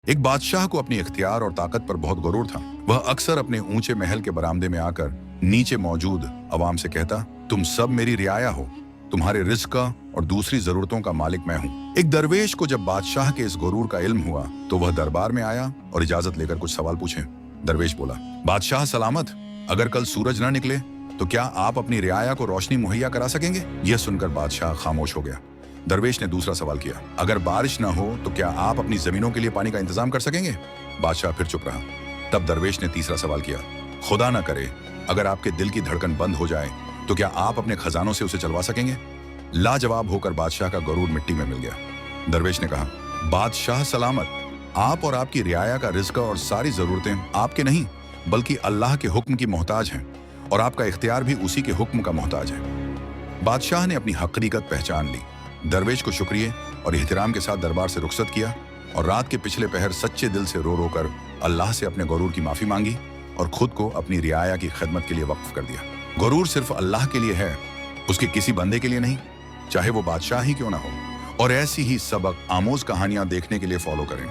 ایک बादशाह को अपनी इख्तियार और ताकत पर बहुत गरूर था। वह अक्सर अपने ऊंचे महल के बरामदे में आकर नीचे मौजूद अवाम से कहता, तुम सब मेरी रियाया हो, तुम्हारे रिज्क का और दूसरी जरूरतों का मालिक मैं हूँ। एक दरवेश को जब बादशाह के इस गुरूर का इल्म हुआ तो वह दरबार में आया और इजाजत लेकर कुछ सवाल पूछे। दरवेश बोला, बादशाह सलामत, अगर कल सूरज न निकले तो क्या आप अपनी रियाया को रोशनी मुहैया करा सकेंगे? यह सुनकर बादशाह खामोश हो गया। दरवेश ने दूसरा सवाल किया, अगर बारिश ना हो तो क्या आप अपनी जमीनों के लिए पानी का इंतजाम कर सकेंगे? बादशाह फिर चुप रहा। तब दरवेश ने तीसरा सवाल किया, खुदा ना करे अगर आपके दिल की धड़कन बंद हो जाए तो क्या आप अपने खजानों से उसे चलवा सकेंगे? लाजवाब होकर बादशाह का गरूर मिट्टी में मिल गया। दरवेश ने कहा, बादशाह सलामत, आप और आपकी रियाया का रिज्क और सारी जरूरतें आपके नहीं बल्कि अल्लाह के हुक्म की मोहताज हैं और आपका इख्तियार भी उसी के हुक्म का मोहताज है। बादशाह ने अपनी हकीकत पहचान ली। दरवेश को शुक्रिया और एहतराम के साथ दरबार से रुखसत किया और रात के पिछले पहर सच्चे दिल से रो रो कर अल्लाह से अपने गरूर की माफी मांगी और खुद को अपनी रियाया की खिदमत के लिए वक्फ कर दिया। गरूर सिर्फ अल्लाह के लिए है, उसके किसी बंदे के लिए नहीं, चाहे वो बादशाह ही क्यों ना हो। और ऐसी ही सबक आमोज कहानियां देखने के लिए फॉलो करें।